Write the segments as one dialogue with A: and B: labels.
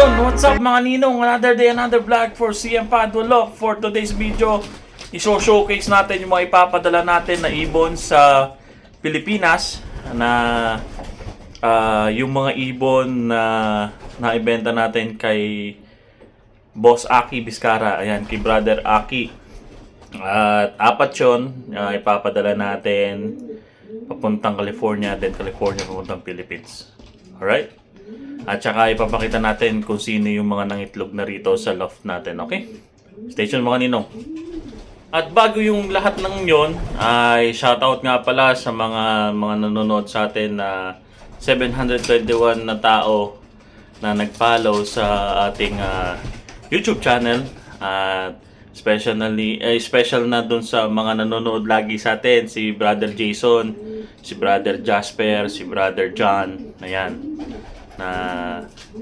A: Yun, what's up mga ninong? Another day, another vlog for CM Padwalo. For today's video, iso-showcase natin yung mga ipapadala natin na ibon sa Pilipinas na yung mga ibon na naibenta natin kay Boss Aki Vizcara. Ayan, kay Brother Aki. At apat yun, ipapadala natin papuntang California, then California papuntang Philippines. Alright? At saka ipapakita natin kung sino yung mga nangitlog na rito sa loft natin, okay? Stay tuned mga ninong. At bago yung lahat ng yon, ay shoutout nga pala sa mga nanonood sa atin na 721 na tao na nag-follow sa ating YouTube channel. At special na dun sa mga nanonood lagi sa atin, si Brother Jason, si Brother Jasper, si Brother John. Ayan.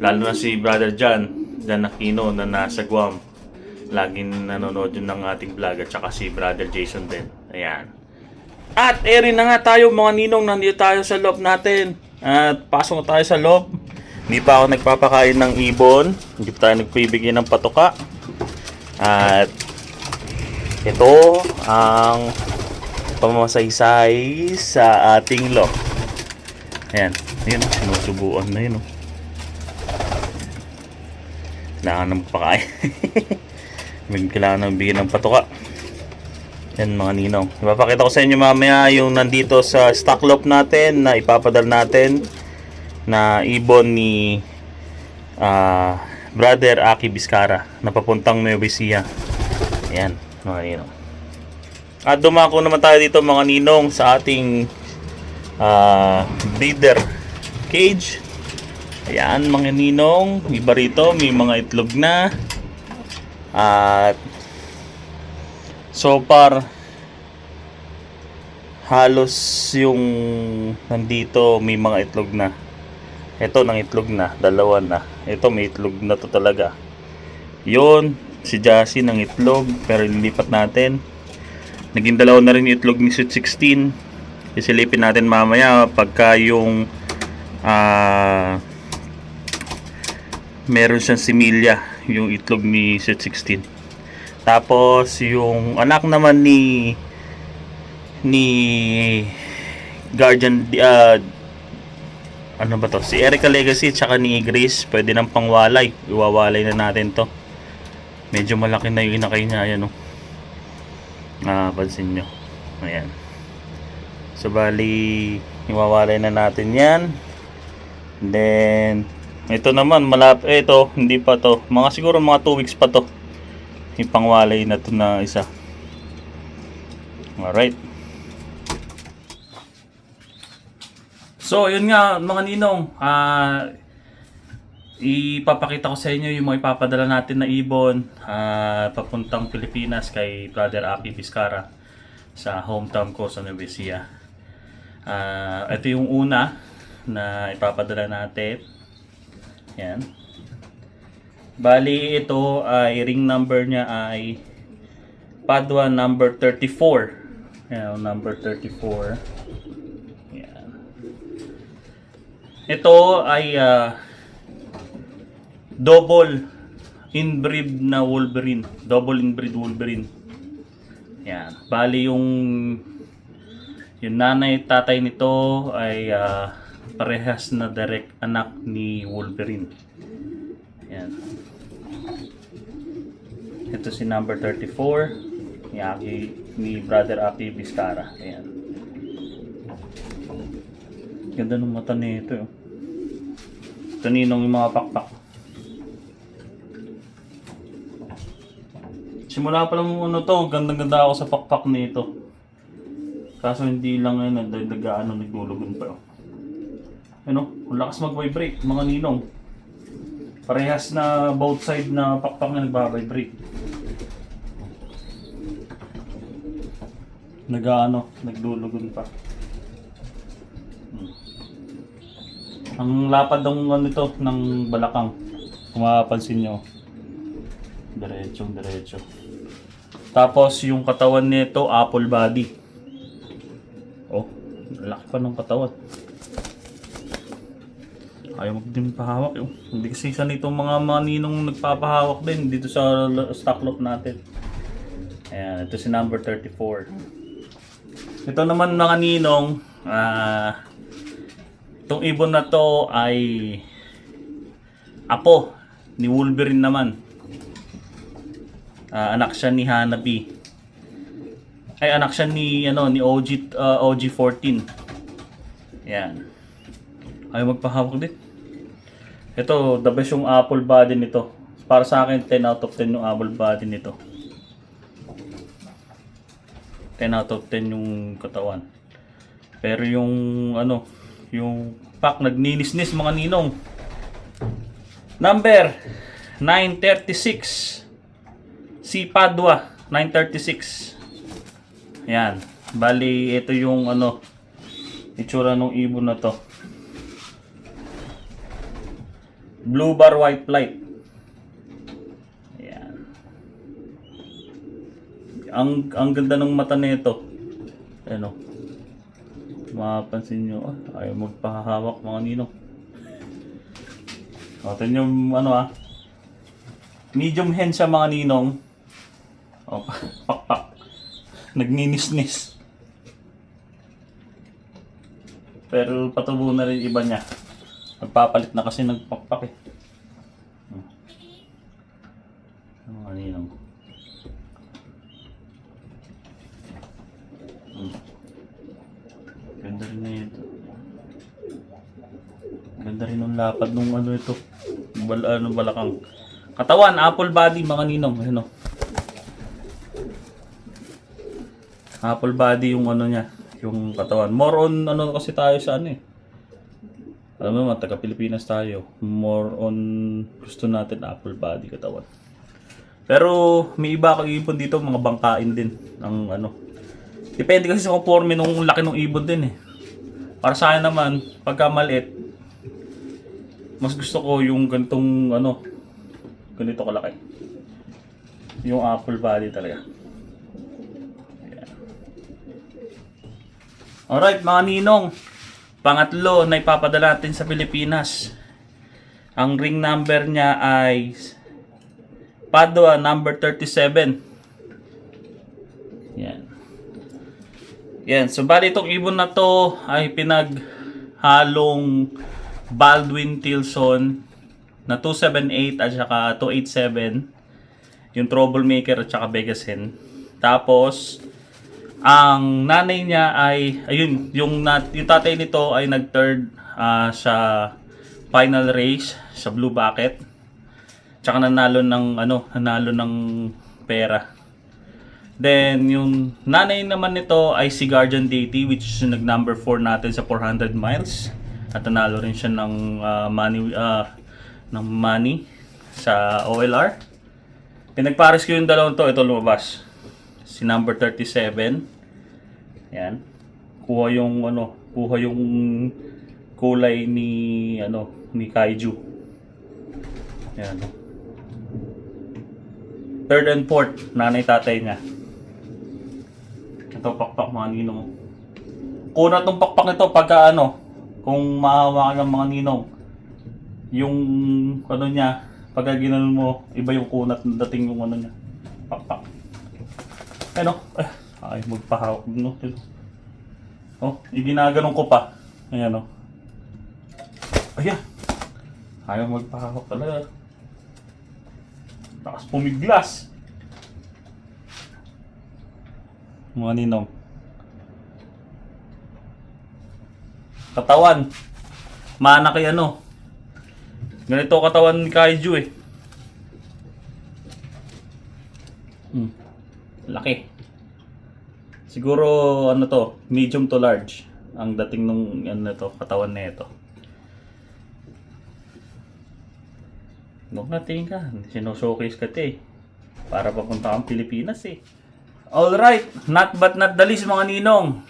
A: Lalo na si Brother John Aquino na nasa Guam. Laging nanonood yun ng ating vlog. At saka si Brother Jason din. Ayan. At rin na nga tayo mga ninong. Nandito tayo sa loob natin. At pasok tayo sa loob. Hindi pa ako nagpapakain ng ibon. Hindi pa tayo nagpibigay ng patuka. At ito ang pamamasaysay sa ating loft. Ayan. Ayun, sinusubuan na yun. Kailangan ng pakain. Kailangan ng bigyan ng patuka. Yan mga ninong. Ipapakita ko sa inyo mamaya yung nandito sa stock loft natin na ipapadala natin na ibon ni Brother Aki Vizcara na papuntang Nueva Ecija. Ayan mga ninong. At dumako naman tayo dito mga ninong sa ating breeder cage. Ayan mga ninong, iba rito, may mga itlog na. At so far halos yung nandito may mga itlog na. Ito nang itlog na, dalawa na. Ito may itlog na to talaga. Yun, si Jassy nang itlog pero lilipat natin. Naging dalawa na rin yung itlog ni Sweet 16. Isilipin natin mamaya pagka yung meron siyang similya yung itlog ni Sweet 16. Tapos yung anak naman ni Guardian ano ba to? Si Erica Legacy tsaka ni Grace, pwede nang pangwalay. Iwawalay na natin to. Medyo malaki na yung inakay niya, ayan pansin nyo. Ayan. So bali iwawalay na natin yan. Then ito naman ito hindi pa to, siguro mga 2 weeks pa to yung pangwalay na to na isa. Alright, so yun nga mga ninong, ipapakita ko sa inyo yung mga ipapadala natin na ibon papuntang Pilipinas kay Brother Aki Vizcara sa hometown ko sa Nueva Ecija. Ito yung una na ipapadala natin. Yan. Bali ito ay ring number niya ay Padua number 34. Yan, number 34. Yan. Ito ay double inbreed na Wolverine. Double inbreed Wolverine. Yan. Bali yung nanay tatay nito ay parehas na direct anak ni Wolverine. Yan. Ito si number 34 ni Brother Aki Vizcara. Ayan. Ganda ng mata nito. Ito ninong yung mga pakpak. Simula pa lang gandang-ganda ako sa pakpak nito. Kaso hindi lang naglulugon pa. Ang lakas mag-vibrate mga ninong. Parehas na both side na pakpak na nagbabibrate. Naglulugon pa. Ang lapad ng balakang. Kung mapapansin nyo. Diretso. Tapos yung katawan nito apple body. Laki pa ng katawan. Ayaw din pahawak yun. Hindi kasi isa nitong mga ninong nagpapahawak din dito sa stock lot natin. Ayan, ito si number 34. Ito naman mga ninong, itong ibon na to ay apo ni Wolverine naman. Anak siya ni Hanabi. Ay, anak siya ni OG14. Ayan. Ayaw magpahawak din. Ito, the best yung apple body nito. Para sa akin, 10 out of 10 yung apple body nito. 10 out of 10 yung katawan. Pero yung yung pack nagninisnis mga ninong. Number 936. Si Padua 936. Yan. Bali, ito yung itsura ng ibon na to. Blue bar white flight. Ayan. Ang ganda ng mata nito. Ano? Mapapansin nyo, ayaw magpahawak mga ninong. Ito yung medium hen siya mga ninong. Pakpak. Nagninisnis. Pero patubo na rin iba niya. Magpapalit na kasi nagpakpak eh. Ano ninong? Ganda rin na ito. Ganda rin ng lapad nung ito. Balakang. Katawan, apple body mga ninong. Apple body yung niya. Yung katawan. More on kasi tayo sa alam mo naman, taga-Pilipinas tayo. More on gusto natin apple body katawan. Pero may iba akong ibon dito, mga bangkain din. Depende kasi sa conforme nung laki ng ibon din eh. Para sa akin naman, pagka maliit, mas gusto ko yung ganitong ganito kalaki. Yung apple body talaga. Ayan. Alright mga ninong. Pangatlo na ipapadala natin sa Pilipinas. Ang ring number niya ay Padua number 37. Yan. Yan. So bali itong ibon na to ay pinaghalong Baldwin Tilson na 278 at saka 287. Yung troublemaker at saka Vegas hen. Tapos ang nanay niya ay yung tatay nito ay nag-third sa final race sa Blue Bucket. Tsaka nanalo ng pera. Then yung nanay naman nito ay si Guardian Deity, which is nag number 4 natin sa 400 miles. At nanalo rin siya ng money sa OLR. Pinagpares ko yung dalawang to, ito lumabas. Si number 37. Yan. Kuha yung kulay ni Kaiju. Yan. Third and fourth, nanay tatay niya. Ito pakpak mga ninong. Kunat ng pakpak nito pagka kung mahawakan ng mga ninong. Yung niya, pagka ginanon mo, iba yung kunat ng dating yung niya. Pakpak. Ay, magpahawak no. Iginaganon ko pa. Ayan Ayan. Ayaw magpahawak talaga. Takas pumiglas. Mga ninong. Katawan. Mana kay Ganito katawan ni Kaiju eh. Laki. Siguro medium to large ang dating nung katawan na ito. Tingin ka, sino-showcase ka para papunta kang Pilipinas eh. Alright, not but not the least mga ninong.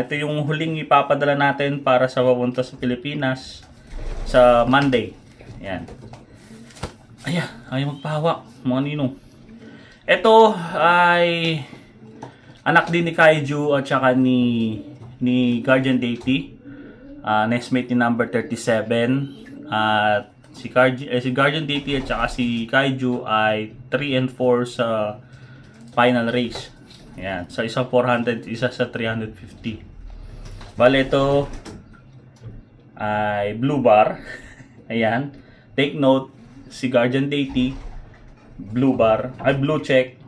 A: Ito yung huling ipapadala natin para sa papunta sa Pilipinas sa Monday. Yan. Ayaw magpahawak mga ninong. Ito ay anak din ni Kaiju at saka ni Guardian Deity. Nestmate ni number 37. At si Guardian Deity at saka si Kaiju ay 3 and 4 sa final race. Ayan. Sa isang 400, isa sa 350. Bale, ito ay blue bar. Ayan. Take note, si Guardian Deity, blue bar, ay blue check.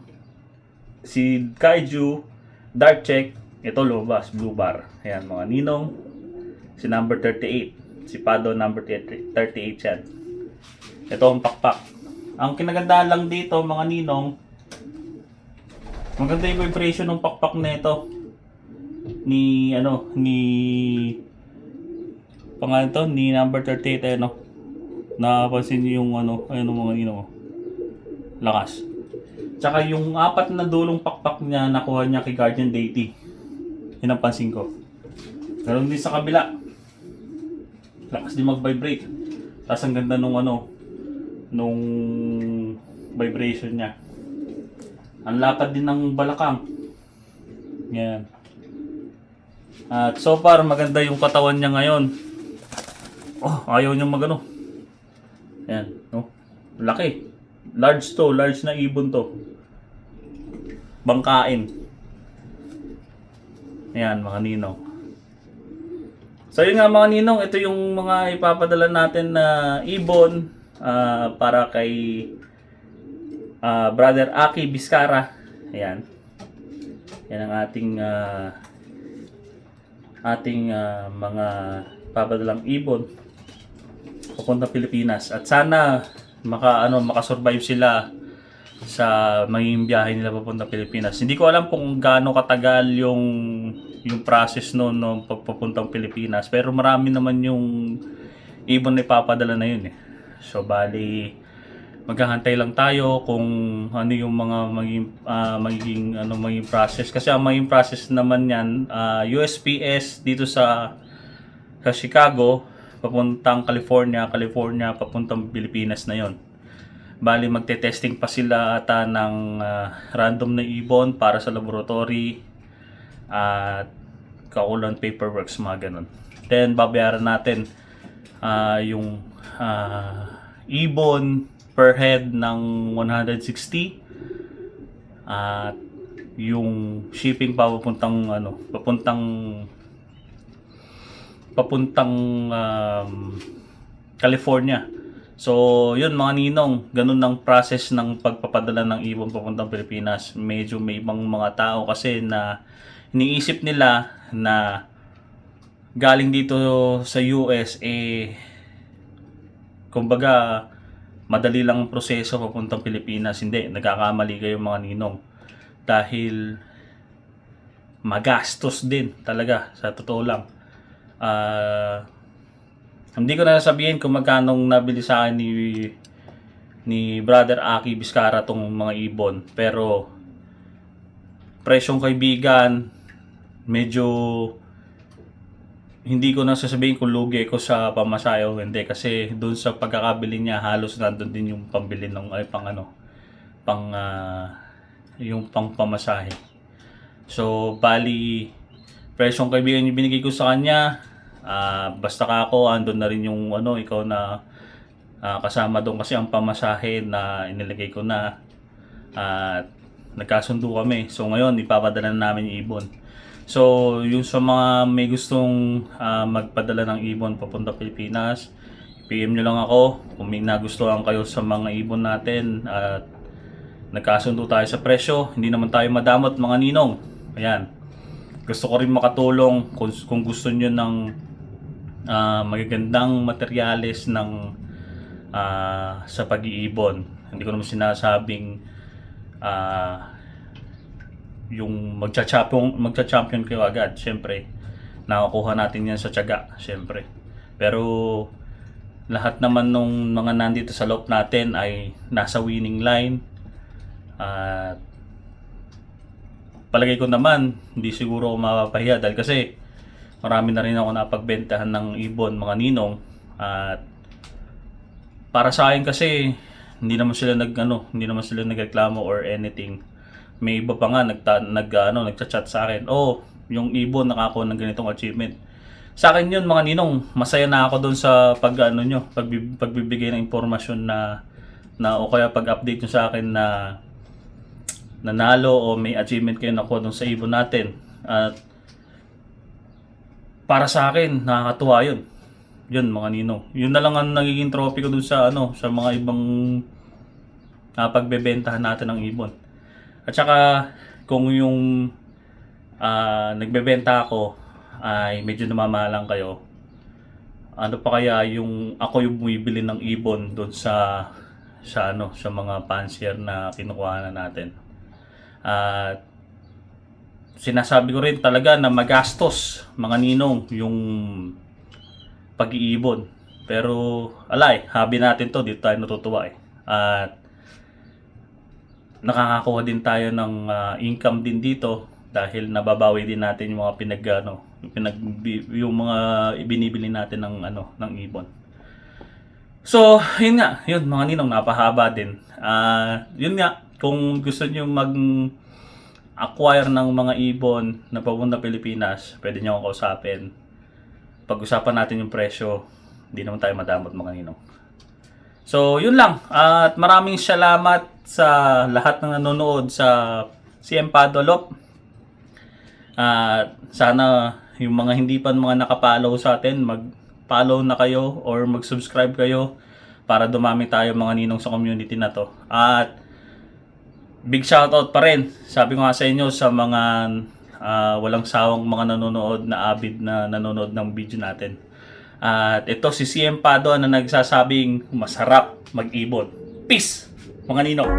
A: Si Kaiju, dark check. Ito lumabas, blue bar. Ayan, mga ninong. Si number 38. Si Pado number 38 yan. Ito ang pakpak. Ang kinagandahan lang dito mga ninong, maganda yung vibration ng pakpak na ito. Ni pangalan to, ni number 38 ano. Napansin niyo yung mga ninong. Lakas. Tsaka yung apat na dulong pakpak niya nakuha niya kay Guardian Deity. Yun ang pansin ko. Meron din sa kabila. Lakas din mag-vibrate. Tapos ang ganda nung vibration niya. Ang lapad din ng balakang. Yan. At so far maganda yung katawan niya ngayon. Oh, ayaw niyang magano. Yan, no? Laki. Large na ibon to. Bangkain. Ayan, mga ninong. So yun nga mga ninong, ito yung mga ipapadala natin na ibon para kay Brother Aki Vizcara. Ayan. Yan ang ating mga ipapadalang ibon papunta Pilipinas. At sana makasurvive sila sa maging biyahe nila papunta Pilipinas. Hindi ko alam kung gaano katagal yung process no pagpapuntang Pilipinas, pero marami naman yung ibon na ipapadala na yun eh. So bali maghahantay lang tayo kung ano yung mga magiging process, kasi ang magiging process naman yan USPS dito sa Chicago papuntang California papuntang Pilipinas na yon. Bali magte-testing pa sila ata ng random na ibon para sa laboratory at kaulan paperworks, mga ganun. Then babayaran natin yung ibon per head ng 160 at yung shipping papuntang California. So, yun mga ninong, ganun ang process ng pagpapadala ng ibon papuntang Pilipinas. Medyo may ibang mga tao kasi na iniisip nila na galing dito sa US kumbaga madali lang ang proseso papuntang Pilipinas. Hindi, nagkakamali kayo mga ninong. Dahil magastos din talaga, sa totoo lang. Hindi ko na sabihin kung magkano nabili sa akin ni Brother Aki Vizcara tong mga ibon, pero presyong kaibigan, medyo hindi ko na sasabihin kung lugi ko sa pamasahe o hindi, kasi doon sa pagkakabili niya halos nandun din yung pambili ng yung pang pamasahe. So bali presyong kaibigan yung binigay ko sa kanya. Basta ka ako, andun na rin yung ikaw na kasama doon, kasi ang pamasahe na inilagay ko na nagkasundo kami. So ngayon ipapadala na namin yung ibon. So yung sa mga may gustong magpadala ng ibon papunta Pilipinas, PM nyo lang ako kung may nagustuhan kayo sa mga ibon natin at nagkasundo tayo sa presyo. Hindi naman tayo madamot mga ninong. Ayan, gusto ko rin makatulong kung gusto nyo ng magagandang materyales sa pag-iibon. Hindi ko naman sinasabing yung magcha-champion kayo agad. Siyempre nakukuha natin yan sa tiyaga, siyempre. Pero lahat naman nung mga nandito sa loob natin ay nasa winning line. At palagay ko naman hindi siguro ako mapapahiya, dahil kasi marami na rin ako napagbentahan ng ibon mga ninong. At para sa akin kasi hindi naman sila nagreklamo or anything. May iba pa nga nagchat sa akin, yung ibon nakakuha ng ganitong achievement.
B: sa akin yun mga ninong, masaya na ako doon sa pagbibigay ng impormasyon na o kaya pag-update nyo sa akin na nanalo o may achievement kayo nakuha doon sa ibon natin. At para sa akin, nakakatuwa yun. Yun mga ninong. Yun na lang ang nagiging trophy ko doon sa sa mga ibang pagbebentahan natin ng ibon. At saka kung yung nagbebenta ako ay medyo namamahalan kayo, ano pa kaya yung ako yung bumibili ng ibon doon sa mga fancier na kinukuha na natin. At sinasabi ko rin talaga na magastos mga ninong yung pag-iibon. Pero alay, hobby natin to, dito tayo natutuwa eh. At nakakakuha din tayo ng income din dito dahil nababawi din natin yung mga yung mga ibinibili natin ng ibon. So, yun nga, yun mga ninong, napahaba din. Yun nga, kung gusto niyo mag-acquire ng mga ibon na papunta Pilipinas, pwede niyo akong kausapin. Pag-usapan natin yung presyo, hindi naman tayo madamot mga ninong. So, yun lang. At maraming salamat sa lahat ng nanonood sa CM Padolop. At sana yung mga hindi pa mga nakapollow sa atin, mag-follow na kayo or mag-subscribe kayo para dumami tayo mga ninong sa community na to. At big shoutout pa rin, sabi ko nga sa inyo, sa mga walang sawang mga nanonood na avid na nanonood ng video natin. At ito si CM Pado na nagsasabing masarap mag-ibon. Peace mga ninong!